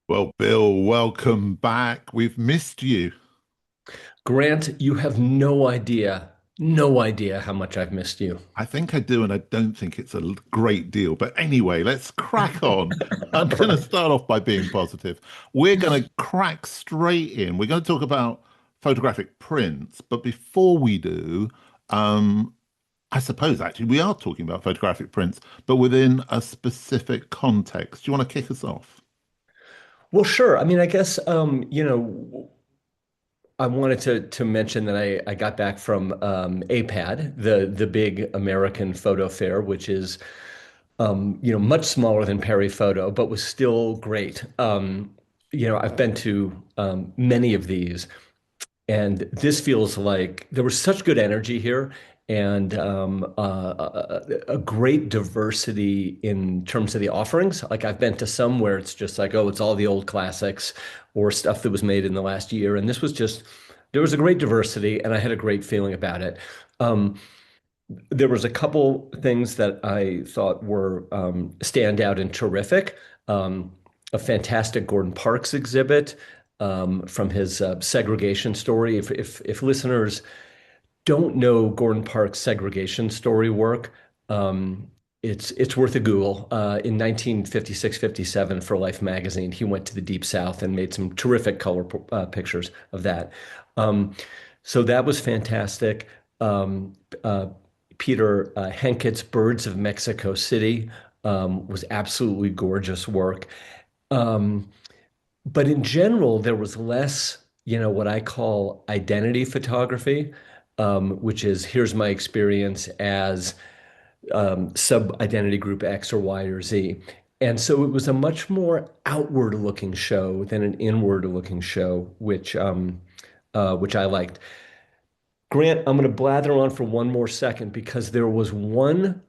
Well, Bill, welcome back. We've missed you. Grant, you have no idea how much I've missed you. I think I do, and I don't think it's a great deal. But anyway, let's crack on. I'm All going to right. start off by being positive. We're going to crack straight in. We're going to talk about photographic prints. But before we do, um, I suppose actually we are talking about photographic prints, but within a specific context. Do you want to kick us off? Well, sure. I mean, I guess I wanted to mention that I got back from APAD, the big American photo fair, which is much smaller than Perry Photo, but was still great. I've been to many of these. And this feels like there was such good energy here and a great diversity in terms of the offerings. Like I've been to some where it's just like, oh, it's all the old classics or stuff that was made in the last year. And this was just, there was a great diversity and I had a great feeling about it. Um, there was a couple things that I thought were stand out and terrific. A fantastic Gordon Parks exhibit from his segregation story. If listeners don't know Gordon Parks' segregation story work, it's worth a Google. In 1956-57 for Life magazine, he went to the Deep South and made some terrific color pictures of that. Um, so that was fantastic. Um, uh, Peter Henkett's Birds of Mexico City was absolutely gorgeous work. Um, but in general, there was less, what I call identity photography, which is here's my experience as sub-identity group X or Y or Z. And so it was a much more outward-looking show than an inward-looking show, which I liked. Grant, I'm going to blather on for one more second because there was one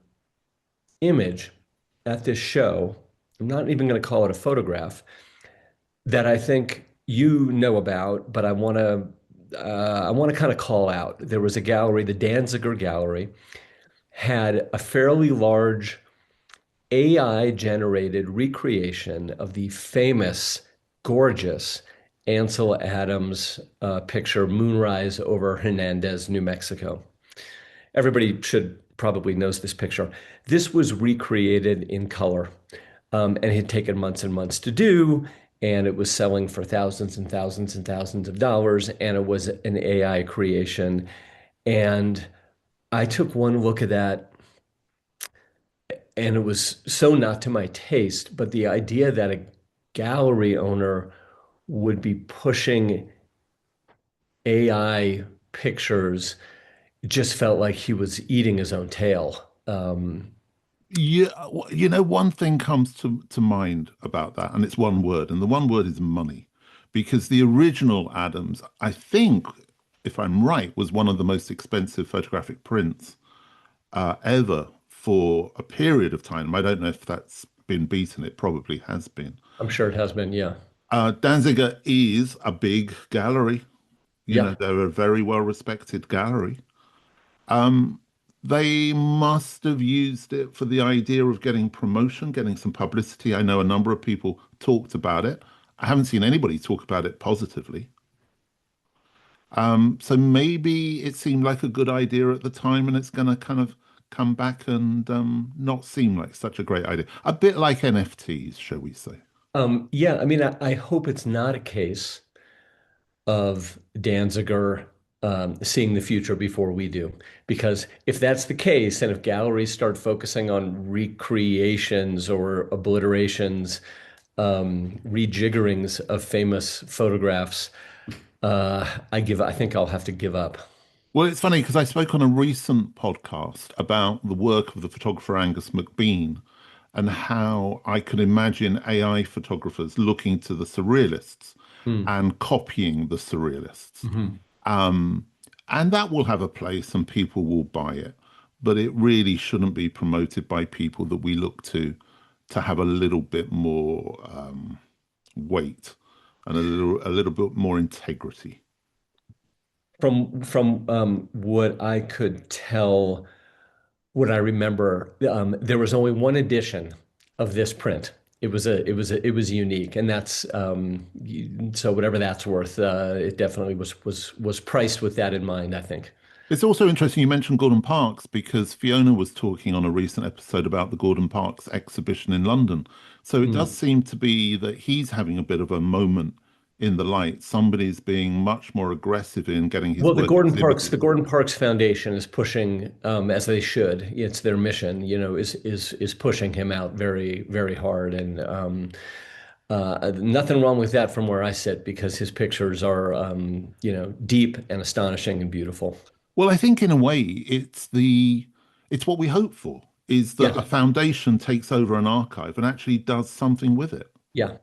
image at this show. I'm not even going to call it a photograph that I think you know about, but I want to kind of call out. There was a gallery, the Danziger Gallery, had a fairly large AI generated recreation of the famous, gorgeous Ansel Adams picture, Moonrise over Hernandez, New Mexico. Everybody should probably knows this picture. This was recreated in color, and it had taken months and months to do, and it was selling for thousands and thousands and thousands of dollars, and it was an AI creation. And I took one look at that, and it was so not to my taste, but the idea that a gallery owner would be pushing AI pictures just felt like he was eating his own tail. Yeah, one thing comes to mind about that, and it's one word, and the one word is money. Because the original Adams, I think, if I'm right, was one of the most expensive photographic prints ever for a period of time. I don't know if that's been beaten. It probably has been. I'm sure it has been, yeah. Danziger is a big gallery. Yeah. They're a very well respected gallery. Um, they must have used it for the idea of getting promotion, getting some publicity. I know a number of people talked about it. I haven't seen anybody talk about it positively. So maybe it seemed like a good idea at the time, and it's going to kind of come back and not seem like such a great idea. A bit like NFTs, shall we say? Yeah, I mean, I hope it's not a case of Danziger seeing the future before we do. Because if that's the case, and if galleries start focusing on recreations or obliterations, rejiggerings of famous photographs, I think I'll have to give up. Well, it's funny because I spoke on a recent podcast about the work of the photographer Angus McBean and how I could imagine AI photographers looking to the surrealists Hmm. and copying the surrealists. Mhm. Um, and that will have a place and people will buy it. But it really shouldn't be promoted by people that we look to have a little bit more weight and a little bit more integrity. From what I could tell, what I remember, there was only one edition of this print. it was unique, and that's so whatever that's worth, it definitely was priced with that in mind, I think. It's also interesting you mentioned Gordon Parks because Fiona was talking on a recent episode about the Gordon Parks exhibition in London. So it does Mm. seem to be that he's having a bit of a moment in the light. Somebody's being much more aggressive in getting his Well, work The exhibited. Gordon Parks Foundation is pushing, as they should. It's their mission, is pushing him out very, very hard, and nothing wrong with that from where I sit because his pictures are, deep and astonishing and beautiful. Well, I think in a way it's what we hope for, is that a Yeah, foundation takes over an archive and actually does something with it. yeah,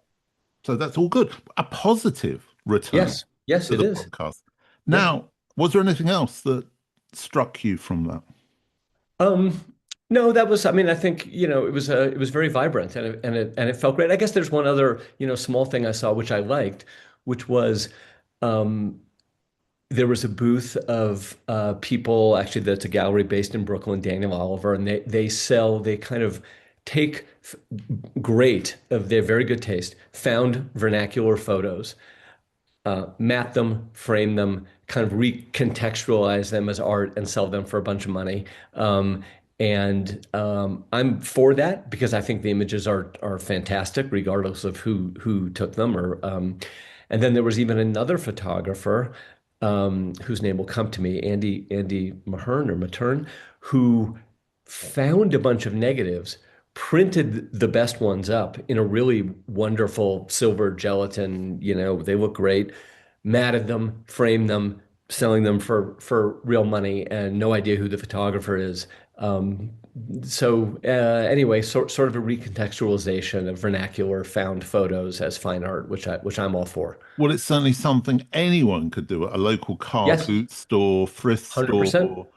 So that's all good. A positive return yes, to it the is. podcast. Yeah. Now, was there anything else that struck you from that? Um, no, that was, I mean, I think, it was very vibrant and it felt great. I guess there's one other, small thing I saw which I liked, which was um there was a booth of people, actually that's a gallery based in Brooklyn, Daniel Oliver, and they kind of take great of their very good taste, found vernacular photos, map them, frame them, kind of recontextualize them as art and sell them for a bunch of money. And I'm for that because I think the images are fantastic, regardless of who took them. And then there was even another photographer whose name will come to me, Andy Mahern or Matern, who found a bunch of negatives, printed the best ones up in a really wonderful silver gelatin, they look great, matted them, framed them, selling them for real money, and no idea who the photographer is. Um, anyway, sort of a recontextualization of vernacular found photos as fine art, which I'm all for. Well, it's certainly something anyone could do at a local car Yes, boot store, thrift 100%. store,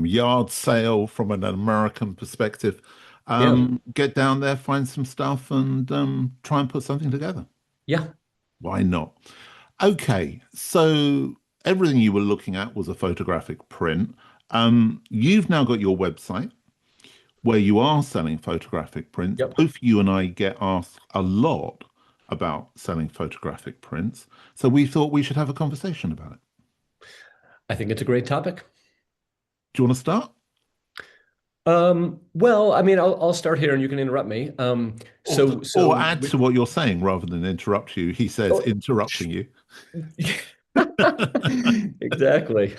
yard sale from an American perspective. Yeah, Get down there, find some stuff, and try and put something together. yeah, Why not? Okay, so everything you were looking at was a photographic print. You've now got your website where you are selling photographic prints. yep. Both you and I get asked a lot about selling photographic prints. So we thought we should have a conversation about it. I think it's a great topic. Do you want to start? Well, I mean, I'll start here and you can interrupt me. Or add to what you're saying rather than interrupt you? He says, Oh, interrupting you. exactly.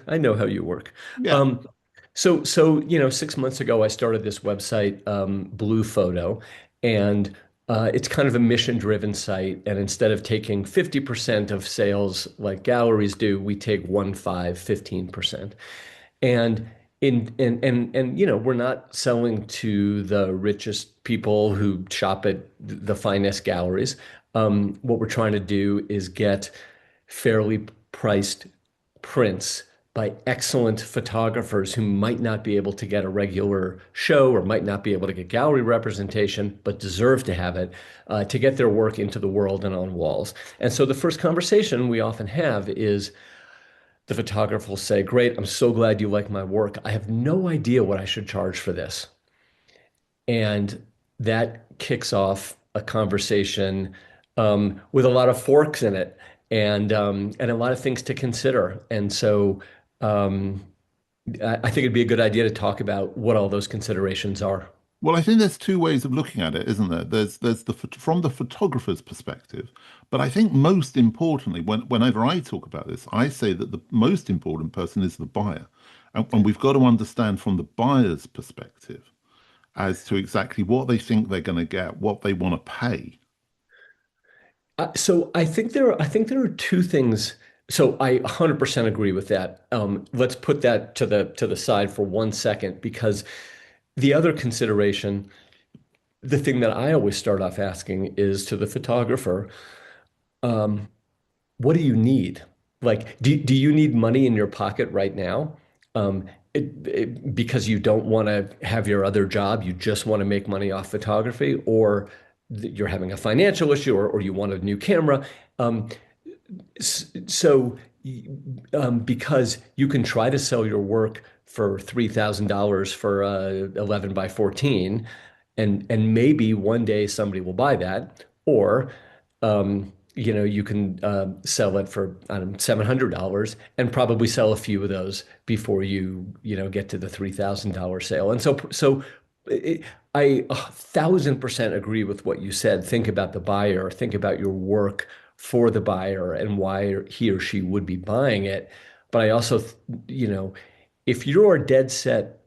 I know how you work. Yeah. Um, 6 months ago, I started this website, Blue Photo, and it's kind of a mission-driven site. And instead of taking 50% of sales like galleries do, we take 15%. And we're not selling to the richest people who shop at the finest galleries. What we're trying to do is get fairly priced prints by excellent photographers who might not be able to get a regular show or might not be able to get gallery representation, but deserve to have it, to get their work into the world and on walls. And so the first conversation we often have is the photographer will say, "Great, I'm so glad you like my work. I have no idea what I should charge for this." And that kicks off a conversation with a lot of forks in it and a lot of things to consider. And so um, I think it'd be a good idea to talk about what all those considerations are. Well, I think there's two ways of looking at it, isn't there? There's from the photographer's perspective, but I think most importantly, whenever I talk about this, I say that the most important person is the buyer, and we've got to understand from the buyer's perspective as to exactly what they think they're going to get, what they want to pay. So I think there are two things. So I 100% agree with that. Let's put that to the side for 1 second because the other consideration, the thing that I always start off asking is to the photographer, um, what do you need? Like, do you need money in your pocket right now? Because you don't want to have your other job, you just want to make money off photography, or you're having a financial issue, or you want a new camera. Um, so, because you can try to sell your work for $3,000 for 11 by 14, and maybe one day somebody will buy that, or you can sell it for, I don't know, $700 and probably sell a few of those before you get to the $3,000 sale. And so it, I 1,000% agree with what you said. Think about the buyer, think about your work for the buyer and why he or she would be buying it. But I also, you know, if you're dead set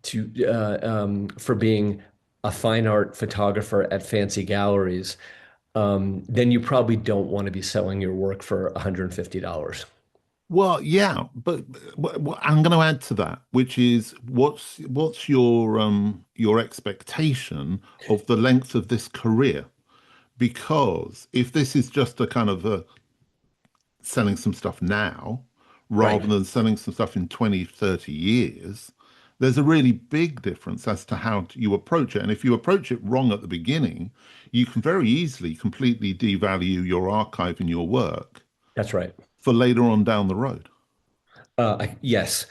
for being a fine art photographer at fancy galleries, then you probably don't want to be selling your work for $150. Well, yeah, but I'm going to add to that, which is what's your expectation of the length of this career? Because if this is just a kind of a selling some stuff now rather Right. than selling some stuff in 20, 30 years, there's a really big difference as to how you approach it. And if you approach it wrong at the beginning, you can very easily completely devalue your archive and your work That's right. for later on down the road. Yes.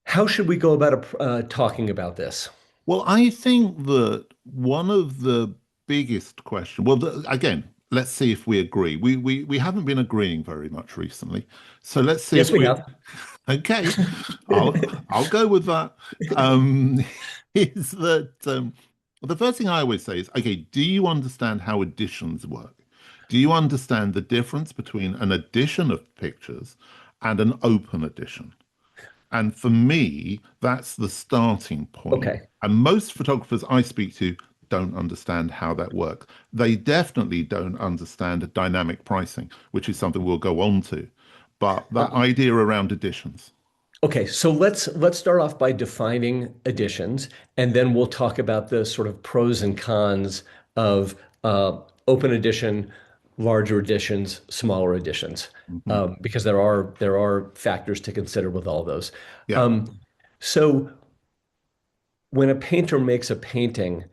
How should we go about talking about this? Well, I think that one of the biggest questions, well, again, let's see if we agree. We haven't been agreeing very much recently. So let's see Yes, if we we, have. okay, I'll go with that. Um, is that the first thing I always say is, okay, do you understand how editions work? Do you understand the difference between an edition of pictures and an open edition? And for me, that's the starting point. Okay. And most photographers I speak to don't understand how that works. They definitely don't understand dynamic pricing, which is something we'll go on to. But that Um, idea around editions. Okay, so let's start off by defining editions, and then we'll talk about the sort of pros and cons of open edition, larger editions, smaller editions, Mhm. because there are factors to consider with all those. Yeah, So when a painter makes a painting,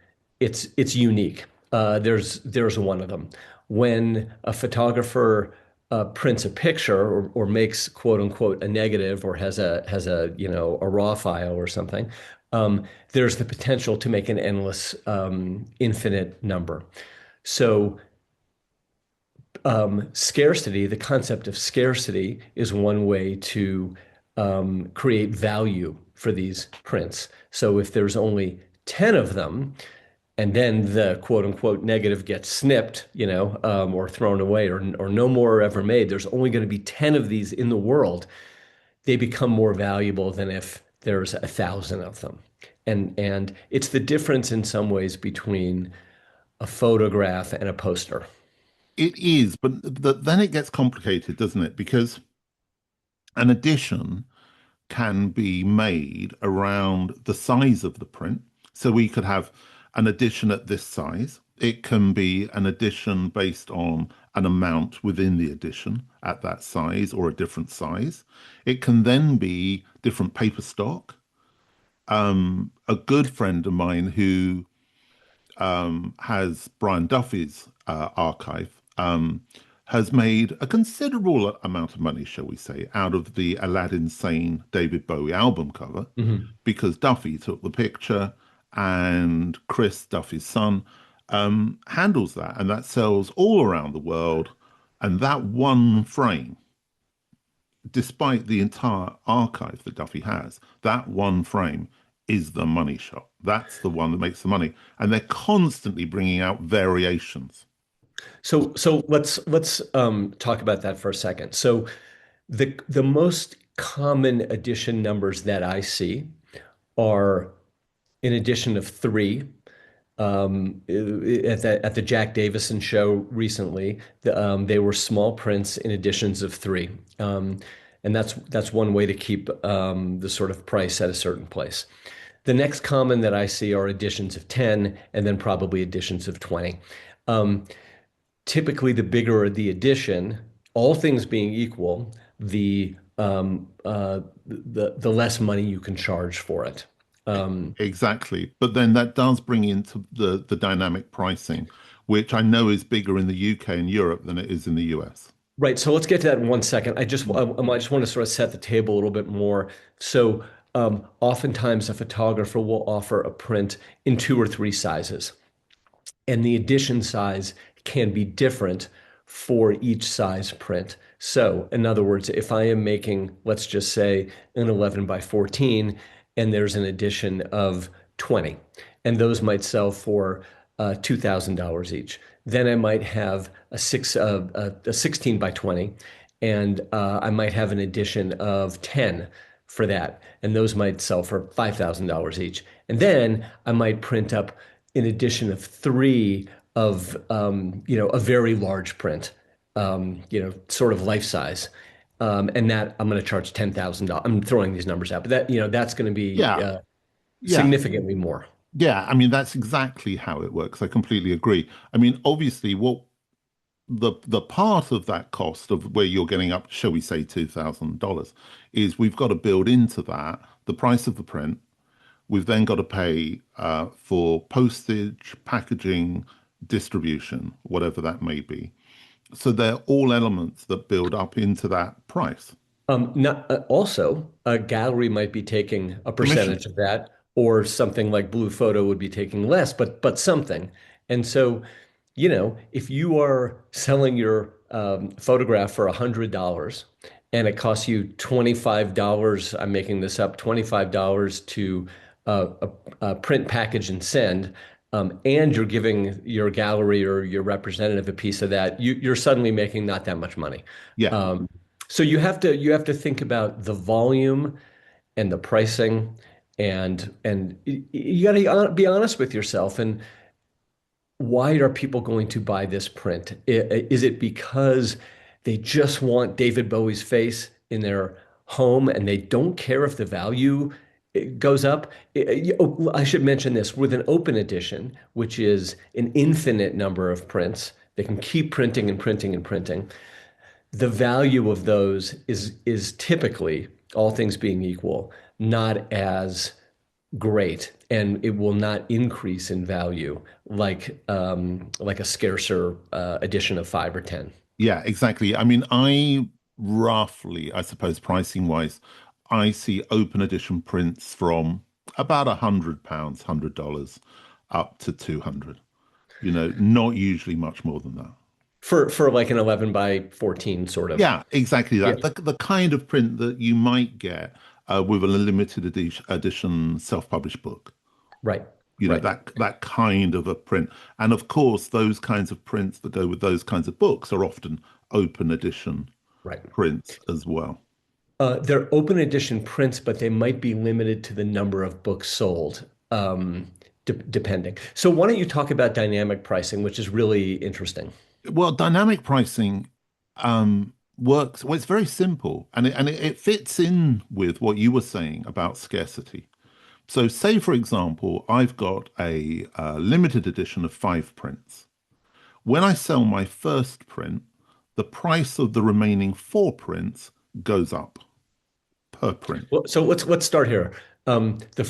it's unique. There's one of them. When a photographer prints a picture or makes quote unquote a negative or has a raw file or something, there's the potential to make an endless, infinite number. So scarcity, the concept of scarcity, is one way to create value for these prints. So if there's only 10 of them, and then the quote unquote negative gets snipped, or thrown away, or no more are ever made, there's only going to be 10 of these in the world. They become more valuable than if there's 1,000 of them. And it's the difference in some ways between a photograph and a poster. it is. But then it gets complicated, doesn't it? Because an edition can be made around the size of the print. So we could have an edition at this size. It can be an edition based on an amount within the edition at that size or a different size. It can then be different paper stock. A good friend of mine who has Brian Duffy's archive, has made a considerable amount of money, shall we say, out of the Aladdin Sane David Bowie album cover, Mhm. because Duffy took the picture and Chris, Duffy's son, handles that, and that sells all around the world. And that one frame, despite the entire archive that Duffy has, that one frame is the money shot. That's the one that makes the money. And they're constantly bringing out variations. So let's talk about that for a second. So the most common addition numbers that I see are an addition of three. At the Jack Davison show recently, they were small prints in editions of three, and that's one way to keep the sort of price at a certain place. The next common that I see are editions of 10, and then probably editions of 20. Um, Typically, the bigger the edition, all things being equal, the less money you can charge for it. Um, Exactly. But then that does bring into the dynamic pricing, which I know is bigger in the UK and Europe than it is in the US. right. So let's get to that in 1 second. I just want to sort of set the table a little bit more. So Oftentimes a photographer will offer a print in two or three sizes, and the edition size can be different for each size print. So, in other words, if I am making, let's just say, an 11 by 14, and there's an edition of 20, and those might sell for $2,000 each. Then I might have a 16 by 20, and I might have an edition of 10 for that, and those might sell for $5,000 each. And then I might print up an edition of three of a very large print, sort of life size, and that I'm going to charge $10,000. I'm throwing these numbers out, but that's going to be Yeah, yeah, significantly more. yeah. I mean, that's exactly how it works. I completely agree. I mean, obviously, what the part of that cost of where you're getting up, shall we say, $2,000, is we've got to build into that the price of the print. We've then got to pay for postage, packaging, distribution, whatever that may be. So they're all elements that build up into that price. Also, a gallery might be taking a Commission. percentage of that, or something like Blue Photo would be taking less, but something. And so, if you are selling your photograph for $100 and it costs you $25, I'm making this up, $25 to print, package, and send, and you're giving your gallery or your representative a piece of that, you're suddenly making not that much money. Yeah. Um, so you have to think about the volume and the pricing, and you got to be honest with yourself. And why are people going to buy this print? Is it because they just want David Bowie's face in their home and they don't care if the value goes up? Oh, I should mention this with an open edition, which is an infinite number of prints. They can keep printing and printing and printing. The value of those is typically, all things being equal, not as great, and it will not increase in value like a scarcer edition of 5 or 10. Yeah, exactly. I mean, I roughly, I suppose, pricing wise, I see open edition prints from about £100, $100 up to 200. Not usually much more than that. For like an 11 by 14 sort of. Yeah, exactly Yeah, that. The kind of print that you might get with a limited edition self-published book. right, right, That kind of a print. And of course, those kinds of prints that go with those kinds of books are often open edition right. prints as well. They're open edition prints, but they might be limited to the number of books sold, depending. So why don't you talk about dynamic pricing, which is really interesting. Well, dynamic pricing works. Well, it's very simple, and it fits in with what you were saying about scarcity. So, say for example, I've got a limited edition of 5 prints. When I sell my first print, the price of the remaining 4 prints goes up per print. Well, so let's start here. The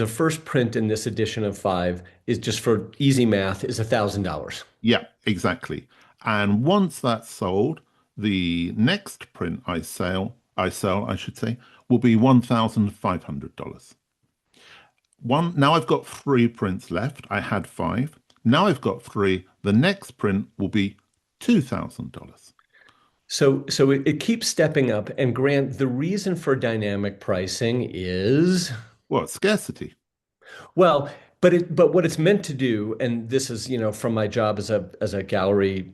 first print in this edition of 5 is, just for easy math, is $1,000. Yeah, exactly. And once that's sold, the next print I should say, will be $1,500. Now I've got 3 prints left. I had 5. Now I've got 3. The next print will be $2,000. So it keeps stepping up. And Grant, the reason for dynamic pricing is, Well, it's scarcity. well, but what it's meant to do, and this is, from my job as a gallery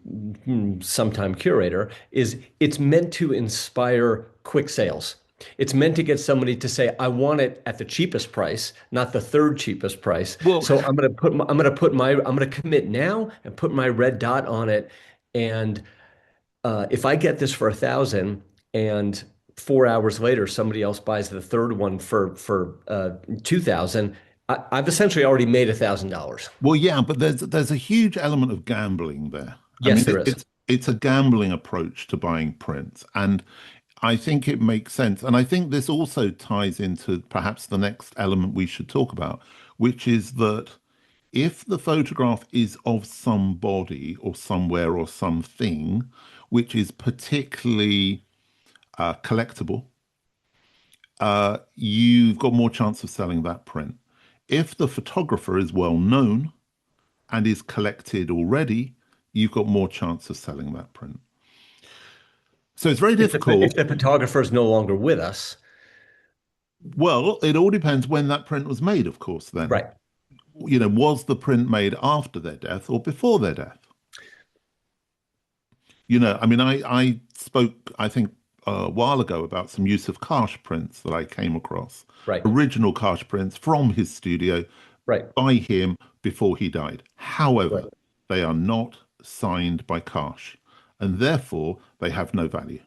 sometime curator, is it's meant to inspire quick sales. It's meant to get somebody to say, I want it at the cheapest price, not the third cheapest price. Well, So I'm gonna commit now and put my red dot on it. And if I get this for 1,000 and 4 hours later somebody else buys the third one for 2,000, I've essentially already made $1,000. yeah, but there's a huge element of gambling there. I Yes, mean, there is. it's a gambling approach to buying prints, and I think it makes sense. And I think this also ties into perhaps the next element we should talk about, which is that if the photograph is of somebody or somewhere or something which is particularly collectible, you've got more chance of selling that print. If the photographer is well known and is collected already, you've got more chance of selling that print. So it's very If difficult. the photographer is no longer with us, Well, it all depends when that print was made, of course, then. right, Was the print made after their death or before their death? I mean, I spoke, I think, a while ago about some use of Karsh prints that I came across, right, original Karsh prints from his studio right, by him before he died. right. However, they are not signed by Karsh, and therefore they have no value.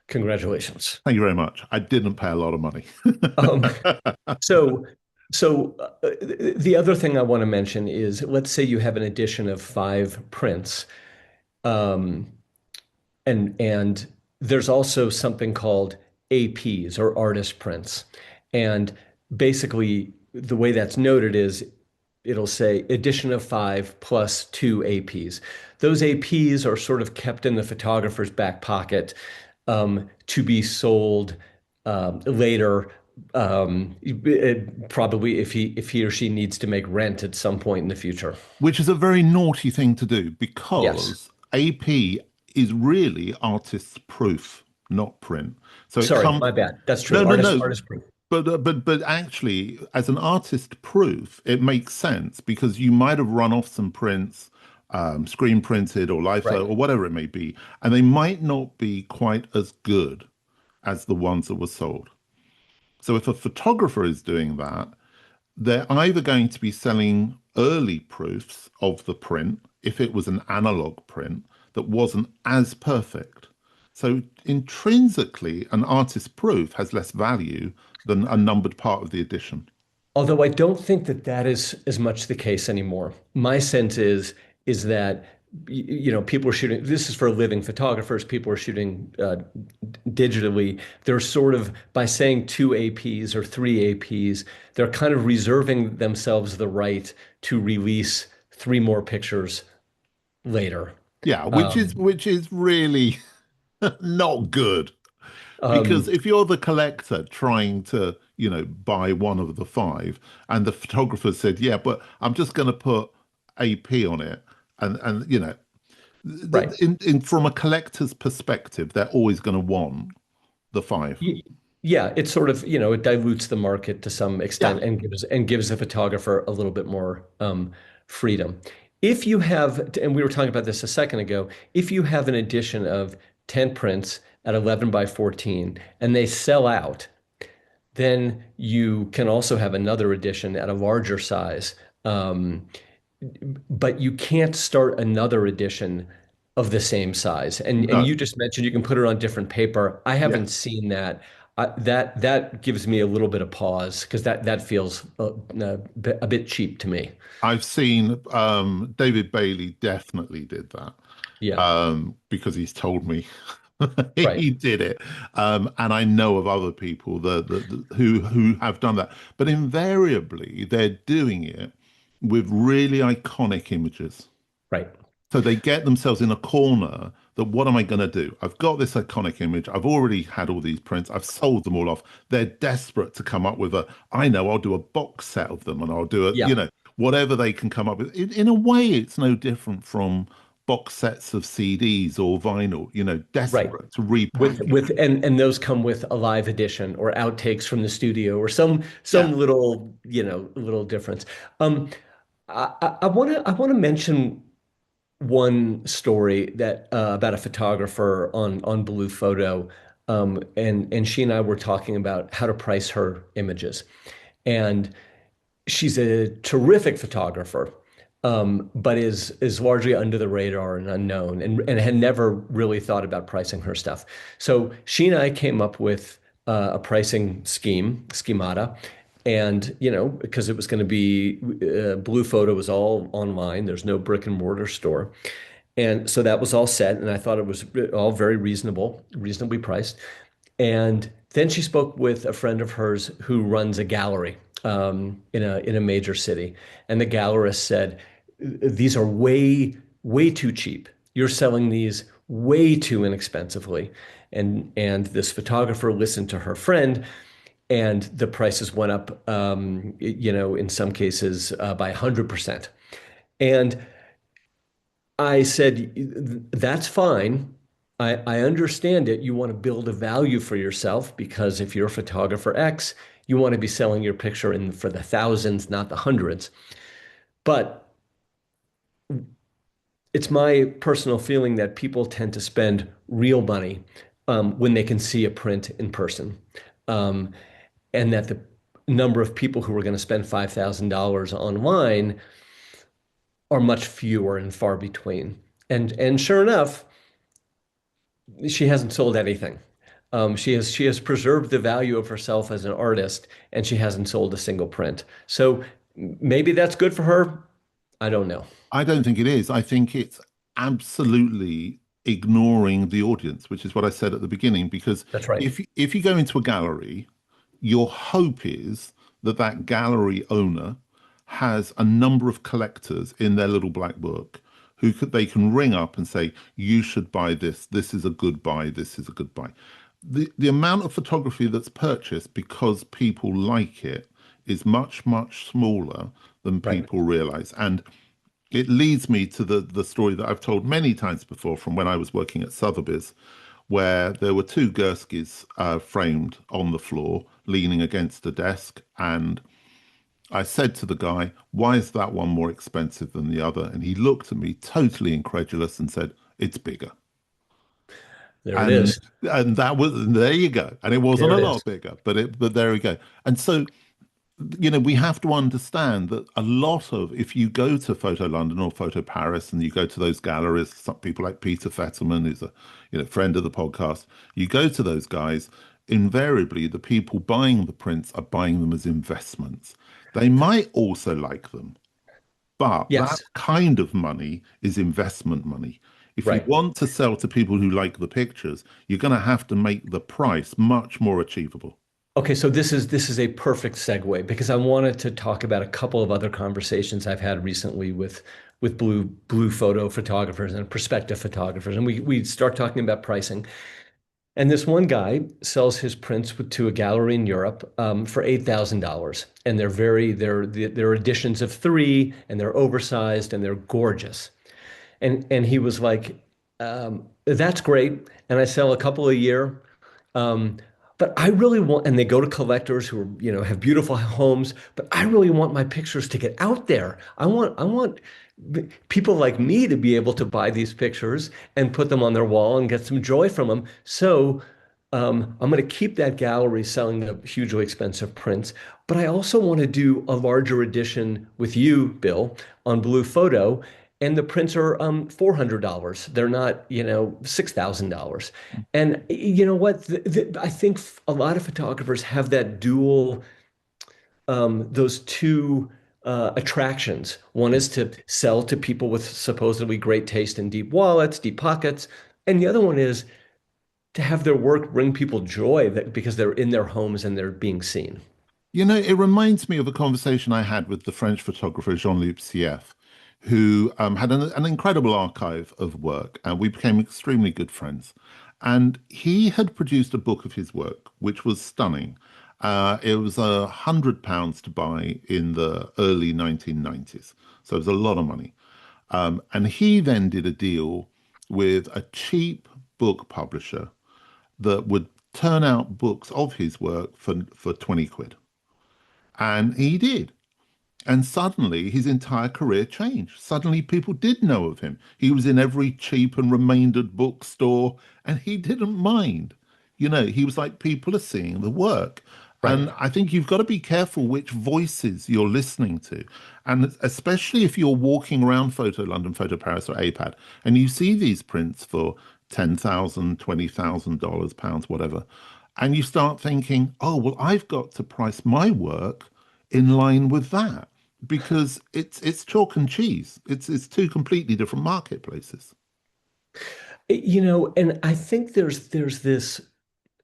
Congratulations. Thank you very much. I didn't pay a lot of money. Um, so, the other thing I want to mention is, let's say you have an edition of five prints, um, and there's also something called APs or artist prints, and basically the way that's noted is it'll say edition of five plus two APs. Those APs are sort of kept in the photographer's back pocket to be sold later. Probably if he or she needs to make rent at some point in the future. Which is a very naughty thing to do Yes. because AP is really artist's proof, not print. So it Sorry, comes, my bad. That's true. no, no, Artist, no. artist proof. But actually, as an artist proof, it makes sense because you might have run off some prints, screen printed or Right. litho or whatever it may be, and they might not be quite as good as the ones that were sold. So if a photographer is doing that, they're either going to be selling early proofs of the print if it was an analog print that wasn't as perfect. So intrinsically, an artist proof has less value than a numbered part of the edition. Although I don't think that that is as much the case anymore. My sense is that people are shooting. This is for living photographers. People are shooting digitally. They're sort of by saying two APs or three APs, they're kind of reserving themselves the right to release three more pictures later. Yeah, which is Um, which is really not good. Because um, if you're the collector trying to, buy one of the five, and the photographer said, "Yeah, but I'm just going to put AP on it," and right. from a collector's perspective, they're always going to want the five. Y- Yeah, it's sort of, it dilutes the market to some Yeah, extent and gives the photographer a little bit more freedom. If you have, and we were talking about this a second ago, if you have an edition of 10 prints at 11 by 14 and they sell out, then you can also have another edition at a larger size. Um, but you can't start another edition of the same size. And no, you just mentioned you can put it on different paper. I yeah. haven't seen that. That gives me a little bit of pause because that feels a bit cheap to me. I've seen David Bailey definitely did that Yeah, because he's told me right. he did it, and I know of other people who have done that. But invariably, they're doing it with really iconic images. Right. So they get themselves in a corner that what am I going to do? I've got this iconic image. I've already had all these prints. I've sold them all off. They're desperate to come up with I know I'll do a box set of them and I'll do it, Yeah. whatever they can come up with. In a way, it's no different from box sets of CDs or vinyl, Right. desperate to With repackage. with and those come with a live edition or outtakes from the studio or some Yeah. little, little difference. Um, I want to mention one story that about a photographer on Blue Photo, and she and I were talking about how to price her images, and she's a terrific photographer, but is largely under the radar and unknown, and had never really thought about pricing her stuff. So she and I came up with a pricing schemata. And, because it was going to be Blue Photo was all online. There's no brick and mortar store. And so that was all set, and I thought it was all very reasonable, reasonably priced. And then she spoke with a friend of hers who runs a gallery in a major city, and the gallerist said, "These are way too cheap. You're selling these way too inexpensively. And this photographer listened to her friend, and the prices went up, in some cases by 100%. And I said, that's fine. I understand it. You want to build a value for yourself because if you're a photographer X, you want to be selling your picture in for the thousands, not the hundreds. But it's my personal feeling that people tend to spend real money when they can see a print in person, um, and that the number of people who are going to spend $5,000 online are much fewer and far between. And sure enough, she hasn't sold anything. She has preserved the value of herself as an artist, and she hasn't sold a single print. So maybe that's good for her. I don't know. I don't think it is. I think it's absolutely ignoring the audience, which is what I said at the beginning. Because That's right. if you go into a gallery, your hope is that that gallery owner has a number of collectors in their little black book they can ring up and say, you should buy this. This is a good buy. This is a good buy. The amount of photography that's purchased because people like it is much, much smaller than Right. people realize. And it leads me to the story that I've told many times before from when I was working at Sotheby's, where there were two Gurskys framed on the floor, leaning against a desk. And I said to the guy, why is that one more expensive than the other? And he looked at me totally incredulous and said, it's bigger. There it And is. that was, there you go. And it wasn't There a it is. lot bigger, but there we go. And so we have to understand that a lot of, if you go to Photo London or Photo Paris and you go to those galleries, some people like Peter Fetterman, who's a friend of the podcast, you go to those guys, invariably the people buying the prints are buying them as investments. They might also like them, but that Yes. kind of money is investment money. If you Right. want to sell to people who like the pictures, you're going to have to make the price much more achievable. Okay, so this is a perfect segue because I wanted to talk about a couple of other conversations I've had recently with blue photo photographers and prospective photographers, and we start talking about pricing. And this one guy sells his prints to a gallery in Europe for $8,000, and they're editions of three, and they're oversized and they're gorgeous. And he was like, "That's great," and I sell a couple a year. Um, but I really want, and they go to collectors who are, have beautiful homes, but I really want my pictures to get out there. I want people like me to be able to buy these pictures and put them on their wall and get some joy from them. So I'm going to keep that gallery selling the hugely expensive prints, but I also want to do a larger edition with you, Bill, on Blue Photo. And the prints are $400. They're not, $6,000. And you know what? I think a lot of photographers have that dual, those two attractions. One is to sell to people with supposedly great taste and deep wallets, deep pockets. And the other one is to have their work bring people joy because they're in their homes and they're being seen. It reminds me of a conversation I had with the French photographer Jean-Luc Sieff, who had an incredible archive of work, and we became extremely good friends. And he had produced a book of his work, which was stunning. It was £100 to buy in the early 1990s, so it was a lot of money. And he then did a deal with a cheap book publisher that would turn out books of his work for 20 quid. And he did. And suddenly his entire career changed. Suddenly people did know of him. He was in every cheap and remaindered bookstore and he didn't mind. He was like, people are seeing the work. Right. And I think you've got to be careful which voices you're listening to. And especially if you're walking around Photo London, Photo Paris, or APAD, and you see these prints for $10,000, $20,000, pounds, whatever. And you start thinking, oh, well, I've got to price my work in line with that because it's chalk and cheese. It's two completely different marketplaces. And I think there's this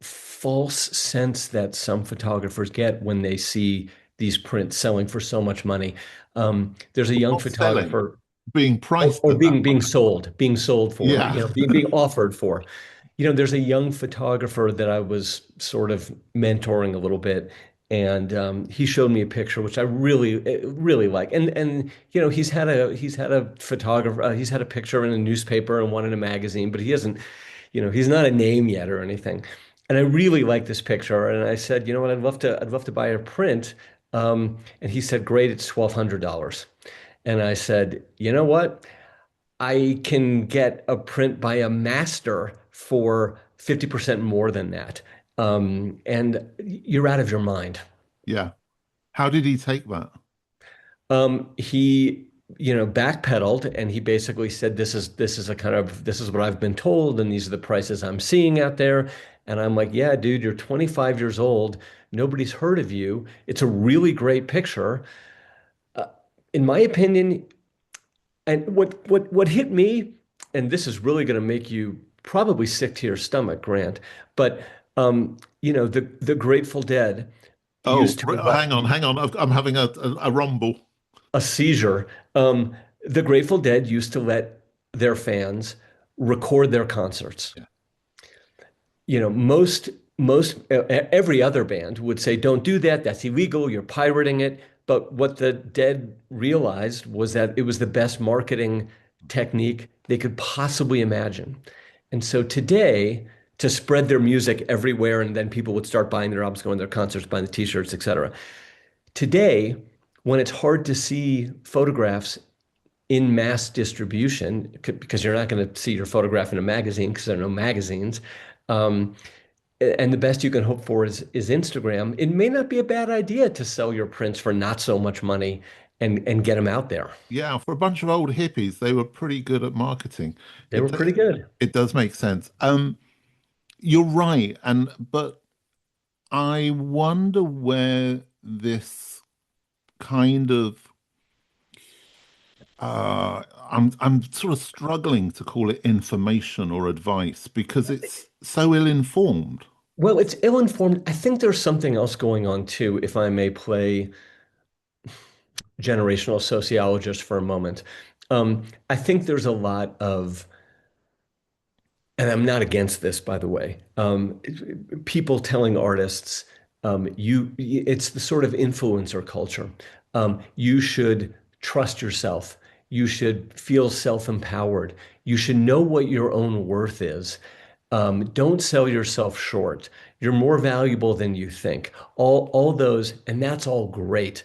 false sense that some photographers get when they see these prints selling for so much money. There's a young Or selling. photographer. being priced Or at that being much. sold for, Yeah. being offered for. There's a young photographer that I was sort of mentoring a little bit, and he showed me a picture which I really like. And he's had a picture in a newspaper and one in a magazine, but he hasn't, he's not a name yet or anything. And I really like this picture, and I said, you know what, I'd love to buy a print. And he said, great, it's $1,200. And I said, you know what? I can get a print by a master for 50% more than that. And you're out of your mind. Yeah. How did he take that? He, backpedaled and he basically said, this is what I've been told, and these are the prices I'm seeing out there. And I'm like, yeah, dude, you're 25 years old. Nobody's heard of you. It's a really great picture. Uh, in my opinion, and what hit me, and this is really going to make you probably sick to your stomach, Grant, but the Grateful Dead Oh, used to hang on, hang on. I'm having a rumble. a seizure. The Grateful Dead used to let their fans record their concerts. Yeah. Every other band would say, don't do that, that's illegal, you're pirating it. But what the Dead realized was that it was the best marketing technique they could possibly imagine. And so today, to spread their music everywhere, and then people would start buying their albums, going to their concerts, buying the t-shirts, etc. Today, when it's hard to see photographs in mass distribution, because you're not going to see your photograph in a magazine because there are no magazines, um, and the best you can hope for is Instagram. It may not be a bad idea to sell your prints for not so much money and get them out there. Yeah, for a bunch of old hippies, they were pretty good at marketing. They were pretty good. It does make sense. You're right, but I wonder where this kind of I'm sort of struggling to call it information or advice because it's so ill-informed. Well, it's ill-informed. I think there's something else going on too, if I may play generational sociologist for a moment. I think there's a lot of, and I'm not against this, by the way, people telling artists, it's the sort of influencer culture. You should trust yourself. You should feel self-empowered. You should know what your own worth is. Don't sell yourself short. You're more valuable than you think. All those, and that's all great.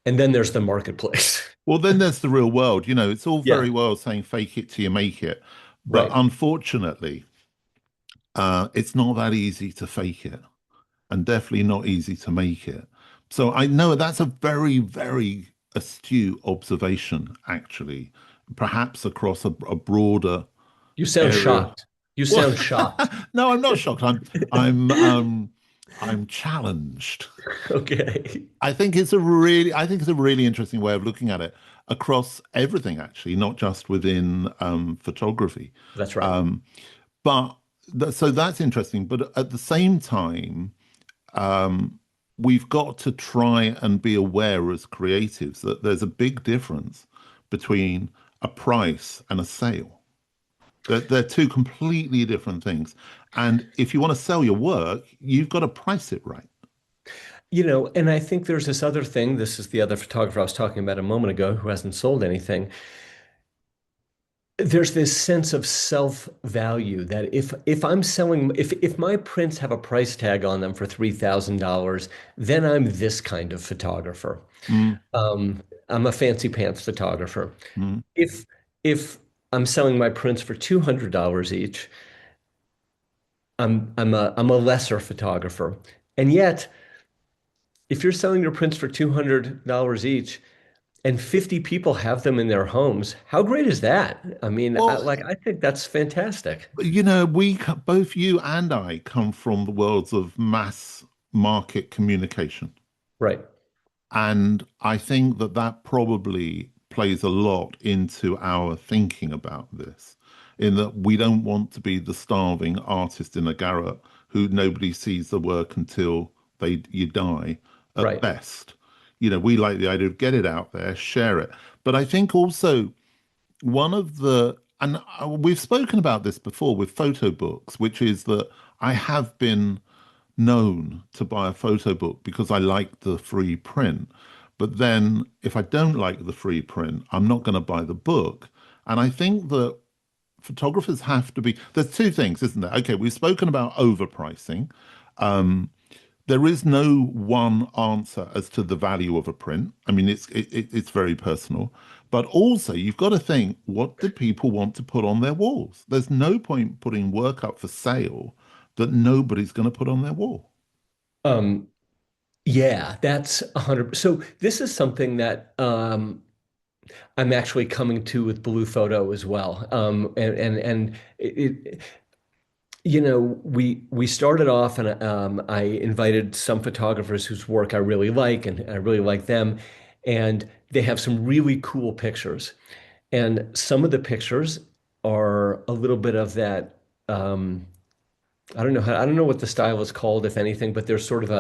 And then there's the marketplace. Well, then there's the real world. It's all Yeah, very well saying fake it till you make it, but right. unfortunately, it's not that easy to fake it, and definitely not easy to make it. So I know that's a very, very astute observation, actually, perhaps across a broader You sound area. shocked. You Well, sound shocked. no, I'm not shocked. I'm challenged. Okay. I think it's a really interesting way of looking at it across everything, actually, not just within photography. That's right. Um, but so that's interesting. But at the same time, um, we've got to try and be aware as creatives that there's a big difference between a price and a sale. They're two completely different things. And if you want to sell your work, you've got to price it right. And I think there's this other thing. This is the other photographer I was talking about a moment ago who hasn't sold anything. There's this sense of self-value that if I'm selling, if my prints have a price tag on them for $3,000, then I'm this kind of photographer. Mm, I'm a fancy pants photographer. mm. If if I'm selling my prints for $200 each, I'm a lesser photographer. And yet, if you're selling your prints for $200 each and 50 people have them in their homes, how great is that? I mean, Well, I think that's fantastic. both you and I come from the worlds of mass market communication. Right. And I think that that probably plays a lot into our thinking about this, in that we don't want to be the starving artist in a garret who nobody sees the work until you die at Right. best. We like the idea of get it out there, share it. But I think also one of the, and we've spoken about this before with photo books, which is that I have been known to buy a photo book because I like the free print. But then if I don't like the free print, I'm not going to buy the book. And I think that photographers have to be, there's two things, isn't there? Okay, we've spoken about overpricing. Um, there is no one answer as to the value of a print. I mean, it's very personal, but also you've got to think, what do people want to put on their walls? There's no point putting work up for sale that nobody's going to put on their wall. Um, yeah, that's 100. So this is something that I'm actually coming to with Blue Photo as well. And we started off, and I invited some photographers whose work I really like, and I really like them, and they have some really cool pictures, and some of the pictures are a little bit of that. I don't know what the style is called, if anything, but there's sort of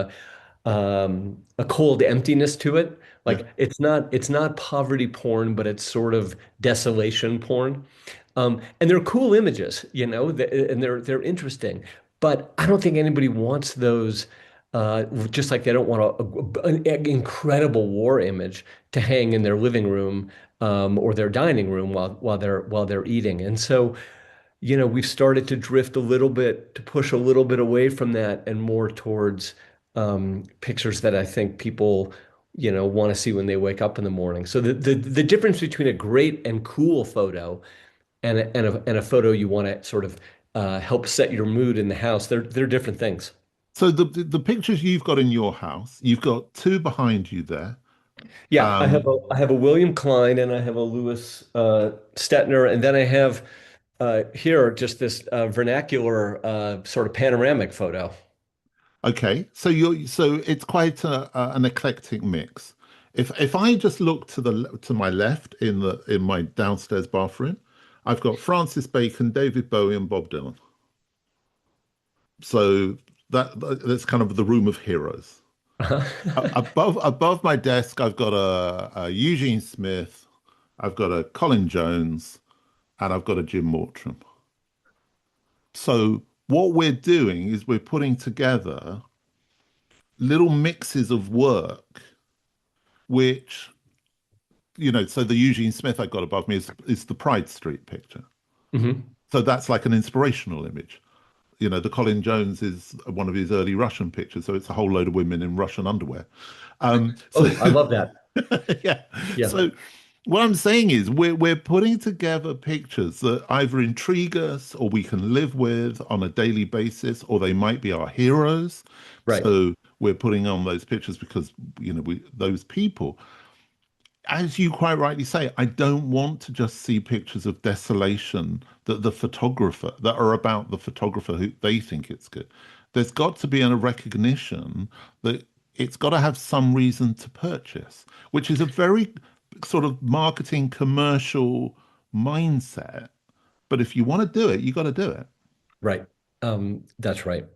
a cold emptiness to it. Yeah. Like it's not poverty porn, but it's sort of desolation porn. And they're cool images, and they're interesting. But I don't think anybody wants those. Just like they don't want an incredible war image to hang in their living room or their dining room while they're eating. And so we've started to drift a little bit, to push a little bit away from that and more towards pictures that I think people, want to see when they wake up in the morning. So the difference between a great and cool photo and a photo you want to sort of help set your mood in the house, they're different things. So the pictures you've got in your house, you've got two behind you there. Yeah, I have Um, a William Klein and I have a Louis Stetner, and then I have here just this vernacular sort of panoramic photo. okay, so it's quite an eclectic mix. If I just look to my left in my downstairs bathroom, I've got Francis Bacon, David Bowie, and Bob Dylan. So that's kind of the room of heroes. Above my desk, I've got a Eugene Smith, I've got a Colin Jones, and I've got a Jim Mortram. So what we're doing is we're putting together little mixes of work, which, so the Eugene Smith I've got above me is the Pride Street picture. hmm So that's like an inspirational image. The Colin Jones is one of his early Russian pictures, so it's a whole load of women in Russian underwear. So Oh, I love that. yeah. Yeah. So what I'm saying is we're putting together pictures that either intrigue us or we can live with on a daily basis, or they might be our heroes. Right. So we're putting on those pictures because we those people. As you quite rightly say, I don't want to just see pictures of desolation that are about the photographer who they think it's good. There's got to be a recognition that it's got to have some reason to purchase, which is a very sort of marketing commercial mindset. But if you want to do it, you got to do it. Right. That's right.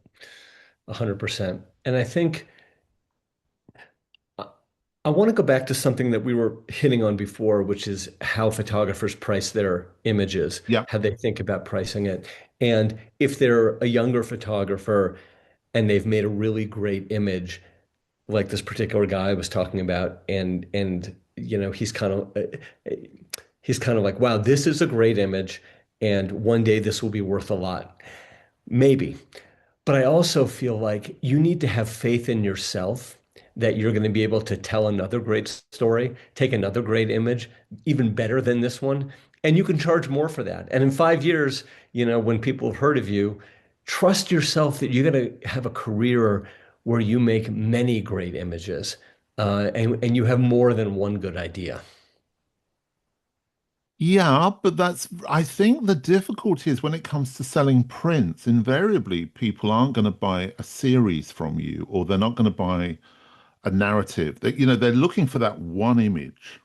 100%. And I think I, I want to go back to something that we were hitting on before, which is how photographers price their images, Yeah. how they think about pricing it. And if they're a younger photographer and they've made a really great image, like this particular guy I was talking about, and he's kind of like, wow, this is a great image, and one day this will be worth a lot. Maybe. But I also feel like you need to have faith in yourself that you're going to be able to tell another great story, take another great image, even better than this one, and you can charge more for that. And in 5 years, when people have heard of you, trust yourself that you're going to have a career where you make many great images, and you have more than one good idea. Yeah, but I think the difficulty is when it comes to selling prints, invariably people aren't going to buy a series from you, or they're not going to buy a narrative. They're looking for that one image,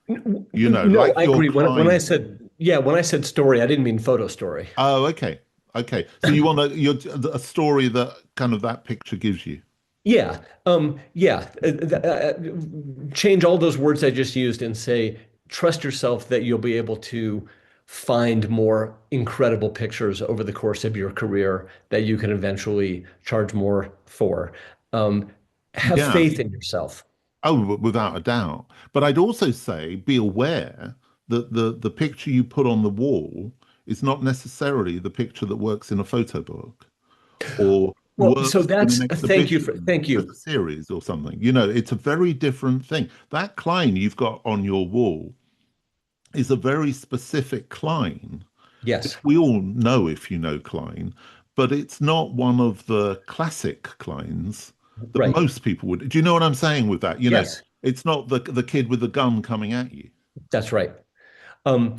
No, like I your agree. When I client. said, yeah, when I said story, I didn't mean photo story. Oh, okay. Okay. So you want a story that kind of that picture gives you. Yeah, yeah. Change all those words I just used and say trust yourself that you'll be able to find more incredible pictures over the course of your career that you can eventually charge more for. Um, have Yeah. faith in yourself. Oh, without a doubt. But I'd also say be aware that the picture you put on the wall is not necessarily the picture that works in a photo book or Well, so works in an thank exhibition as you. a series or something. You know, it's a very different thing. That Klein you've got on your wall is a very specific Klein, which Yes, we all know if you know Klein, but it's not one of the classic Kleins that right. most people would. Do you know what I'm saying with that? You know, Yes, it's not the kid with the gun coming at you. that's right. Um,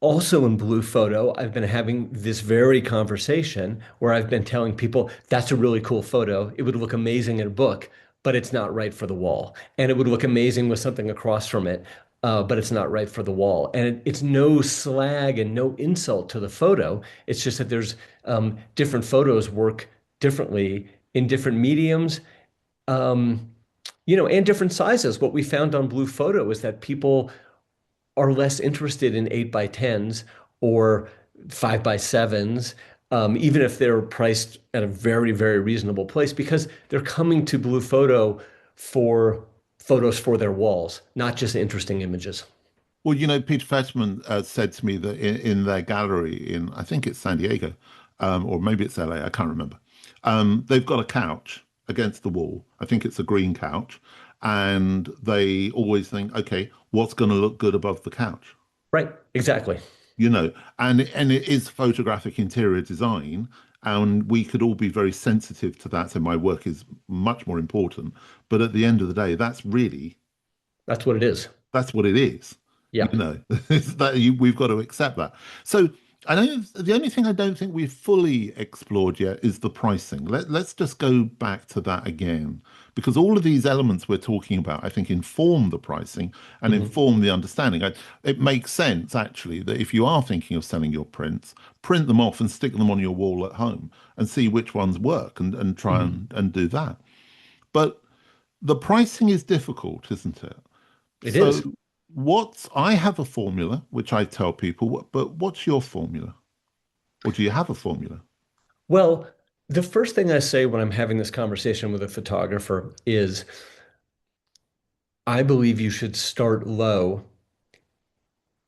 Also in Blue Photo, I've been having this very conversation where I've been telling people that's a really cool photo. It would look amazing in a book, but it's not right for the wall. And it would look amazing with something across from it, but it's not right for the wall. And it's no slag and no insult to the photo. It's just that there's different photos work differently in different mediums, um, and different sizes. What we found on Blue Photo is that people are less interested in 8x10s or 5x7s, even if they're priced at a very, very reasonable place, because they're coming to Blue Photo for photos for their walls, not just interesting images. Well, you know, Peter Fetchman said to me that in their gallery in, I think it's San Diego, or maybe it's LA, I can't remember. They've got a couch against the wall. I think it's a green couch. And they always think, okay, what's going to look good above the couch? Right, exactly. You know, and it is photographic interior design, and we could all be very sensitive to that. So my work is much more important. But at the end of the day, That's what it is. that's what it is. You Yeah. know, we've got to accept that. So I don't, the only thing I don't think we've fully explored yet is the pricing. Let's just go back to that again, because all of these elements we're talking about, I think, inform the pricing and Mhm. inform the understanding. It makes sense, actually, that if you are thinking of selling your prints, print them off and stick them on your wall at home and see which ones work and try Mhm. and do that. But the pricing is difficult, isn't it? It So is. I have a formula which I tell people, but what's your formula? Or do you have a formula? Well, the first thing I say when I'm having this conversation with a photographer is I believe you should start low.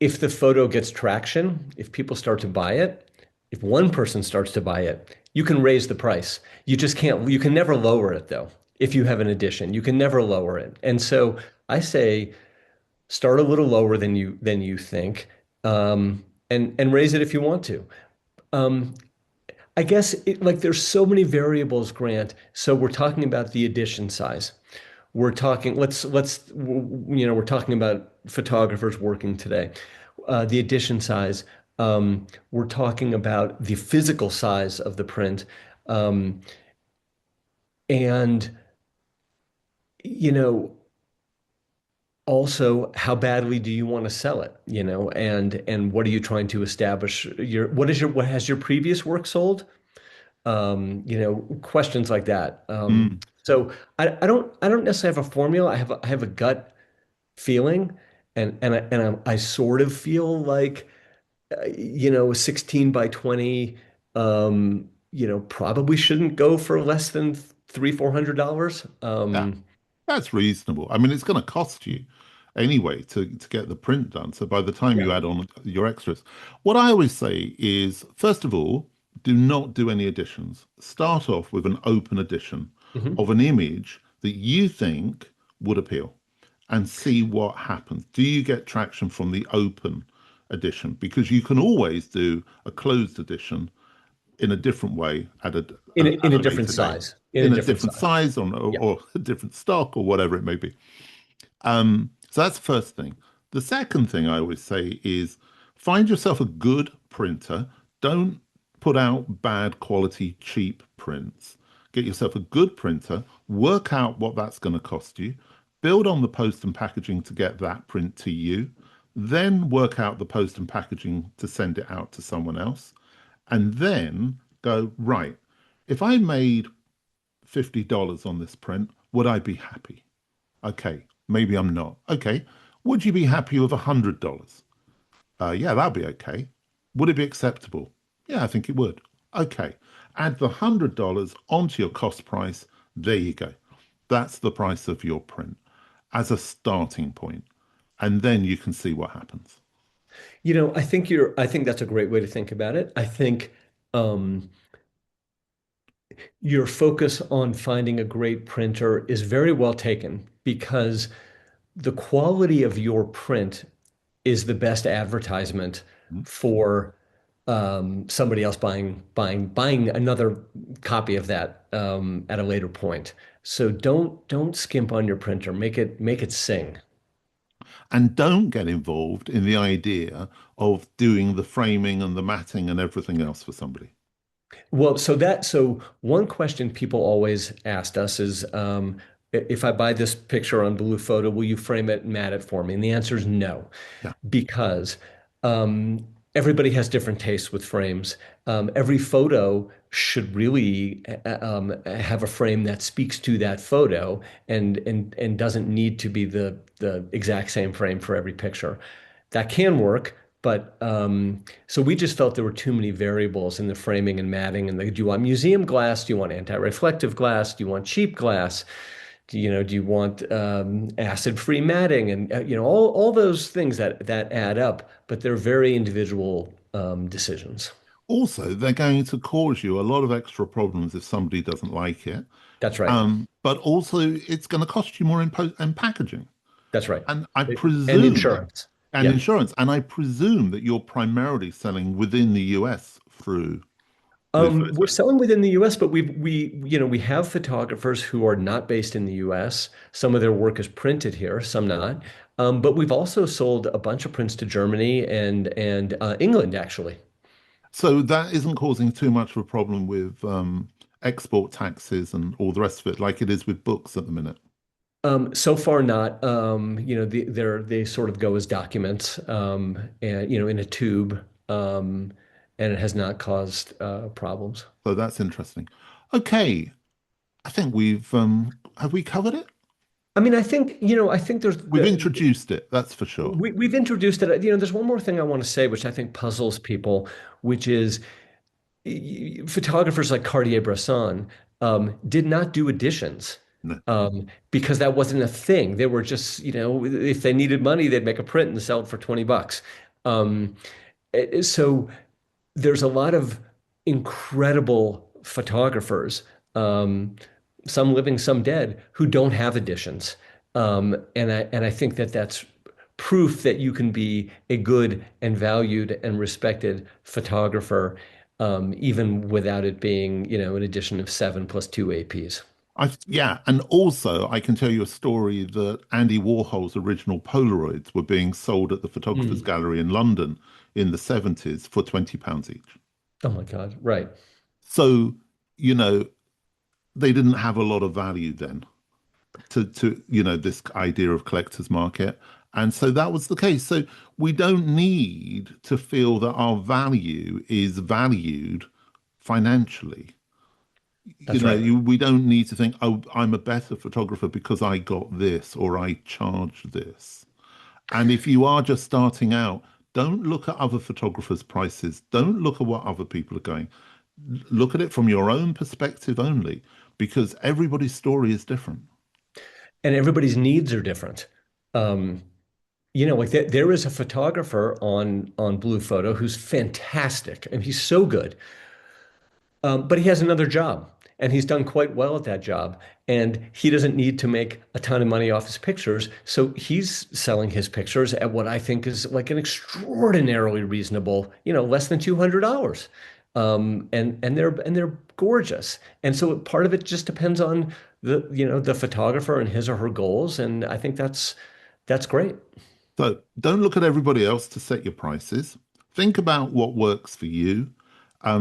If the photo gets traction, if people start to buy it, if one person starts to buy it, you can raise the price. You just can't, you can never lower it though. If you have an edition, you can never lower it. And so I say start a little lower than you think, and raise it if you want to. Um, I guess like there's so many variables, Grant. So we're talking about the edition size. We're talking, we're talking about photographers working today. The edition size. We're talking about the physical size of the print. Um, and, you know, also how badly do you want to sell it, and what are you trying to establish? What has your previous work sold? Questions like that. Mm. So I don't necessarily have a formula. I have a gut feeling, and I sort of feel like 16 by 20, probably shouldn't go for less than $300-400. Yeah, that's reasonable. I mean, it's going to cost you anyway to get the print done. So by the time Yeah. you add on your extras, what I always say is, first of all, do not do any additions. Start off with an open edition Mhm. of an image that you think would appeal and see what happens. Do you get traction from the open edition? Because you can always do a closed edition in a different way In at a a different later date, size. In a in a different different size. size Yeah. or a different stock or whatever it may be. So that's the first thing. The second thing I always say is find yourself a good printer. Don't put out bad quality, cheap prints. Get yourself a good printer, work out what that's going to cost you, build on the post and packaging to get that print to you, then work out the post and packaging to send it out to someone else, and then go, right, if I made $50 on this print, would I be happy? Okay, maybe I'm not. Okay, Would you be happy with $100? Yeah, that'd be okay. Would it be acceptable? Yeah, I think it would. Okay. Add the $100 onto your cost price. There you go. That's the price of your print as a starting point. And then you can see what happens. I think that's a great way to think about it. I think um, your focus on finding a great printer is very well taken because the quality of your print is the best advertisement Mm. for somebody else buying another copy of that at a later point. So don't skimp on your printer. Make it sing. And don't get involved in the idea of doing the framing and the matting and everything else for somebody. Well, so one question people always asked us is, if I buy this picture on Blue Photo, will you frame it and mat it for me? And the answer is no, Yeah. because everybody has different tastes with frames. Every photo should really have a frame that speaks to that photo and doesn't need to be the exact same frame for every picture. That can work, but so we just felt there were too many variables in the framing and matting. And do you want museum glass? Do you want anti-reflective glass? Do you want cheap glass? Do you want acid-free matting? And all those things that add up, but they're very individual decisions. Also, they're going to cause you a lot of extra problems if somebody doesn't like it. That's right. But also, it's going to cost you more in packaging. That's right. And I And presume that, insurance. and Yeah. insurance. And I presume that you're primarily selling within the US through Blue We're Photo. selling within the US, but we have photographers who are not based in the US. Some of their work is printed here, some not. But we've also sold a bunch of prints to Germany and England, actually. So that isn't causing too much of a problem with export taxes and all the rest of it, like it is with books at the minute. So far not. They sort of go as documents, and in a tube, and it has not caused problems. So that's interesting. Okay, I think we've have we covered it? I mean, I think there's We've introduced it, that's for sure. we've introduced it. There's one more thing I want to say, which I think puzzles people, which is photographers like Cartier-Bresson did not do editions No. because that wasn't a thing. They were just, if they needed money, they'd make a print and sell it for 20 bucks. Um, so there's a lot of incredible photographers, um, some living, some dead, who don't have editions. And I think that that's proof that you can be a good and valued and respected photographer, even without it being, an edition of seven plus two APs. Yeah, and also I can tell you a story that Andy Warhol's original Polaroids were being sold at the Photographers Mm. Gallery in London in the 70s for £20 each. Oh my God. Right. So, you know, they didn't have a lot of value then to this idea of collector's market. And so that was the case. So we don't need to feel that our value is valued financially. That's right. We don't need to think, oh, I'm a better photographer because I got this or I charge this. And if you are just starting out, don't look at other photographers' prices. Don't look at what other people are going. Look at it from your own perspective only, because everybody's story is different. And everybody's needs are different. Um, like there is a photographer on Blue Photo who's fantastic and he's so good. But he has another job and he's done quite well at that job. And he doesn't need to make a ton of money off his pictures. So he's selling his pictures at what I think is like an extraordinarily reasonable, less than $200. And they're gorgeous. And so part of it just depends on the photographer and his or her goals. And I think that's great. So don't look at everybody else to set your prices. Think about what works for you.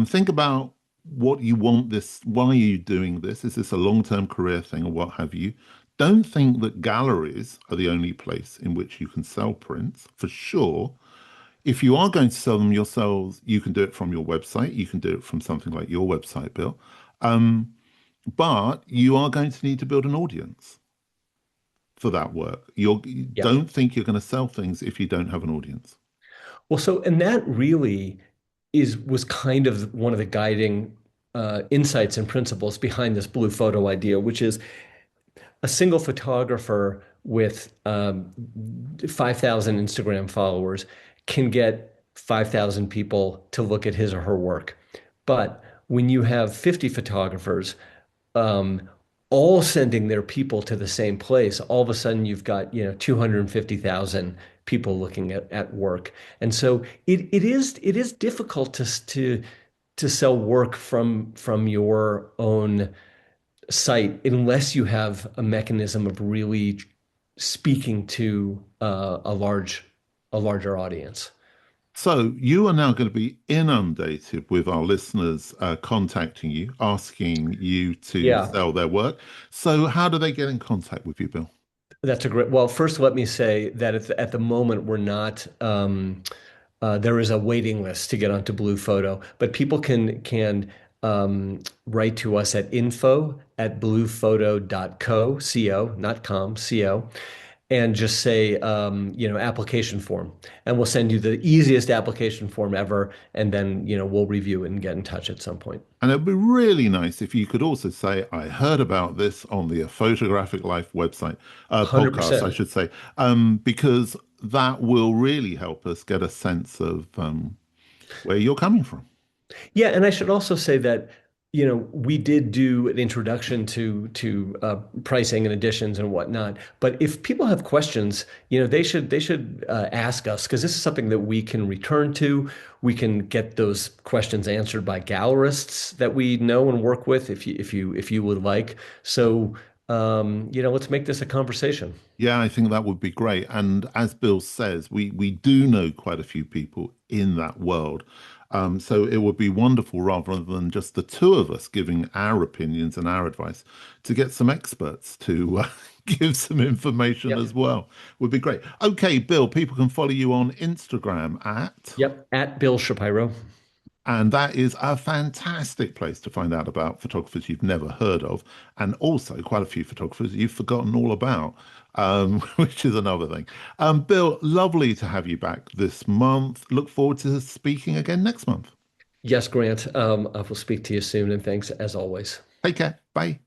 Think about what you want this, why are you doing this? Is this a long-term career thing or what have you? Don't think that galleries are the only place in which you can sell prints, for sure. If you are going to sell them yourselves, you can do it from your website. You can do it from something like your website, Bill. But you are going to need to build an audience. for that work. You Yeah. don't think you're going to sell things if you don't have an audience. Well, so and that really is was kind of one of the guiding insights and principles behind this blue photo idea, which is a single photographer with 5,000 Instagram followers can get 5,000 people to look at his or her work. But when you have 50 photographers, um, all sending their people to the same place, all of a sudden you've got, 250,000 people looking at work. And so it is difficult to sell work from your own site unless you have a mechanism of really speaking to a larger audience. So you are now going to be inundated with our listeners contacting you, asking you to Yeah, sell their work. So how do they get in contact with you, Bill? that's a great. Well, first, let me say that at the moment we're not. There is a waiting list to get onto Blue Photo, but people can write to us at info@bluephoto.co, not com, co, and just say, application form, and we'll send you the easiest application form ever, and then we'll review it and get in touch at some point. And it'd be really nice if you could also say, I heard about this on the Photographic Life website, podcast, I 100%. should say, because that will really help us get a sense of where you're coming from. Yeah, and I should also say that, we did do an introduction to pricing and editions and whatnot. But if people have questions, they should ask us because this is something that we can return to. We can get those questions answered by gallerists that we know and work with if you would like. So let's make this a conversation. Yeah, I think that would be great. And as Bill says, we do know quite a few people in that world. So it would be wonderful rather than just the two of us giving our opinions and our advice to get some experts to give some information Yep. as well. Would be great. Okay, Bill, people can follow you on Instagram at. Yep. At Bill Shapiro. And that is a fantastic place to find out about photographers you've never heard of, and also quite a few photographers you've forgotten all about, which is another thing. Bill, lovely to have you back this month. Look forward to speaking again next month. Yes, Grant. I will speak to you soon, and thanks as always. Take care. Bye.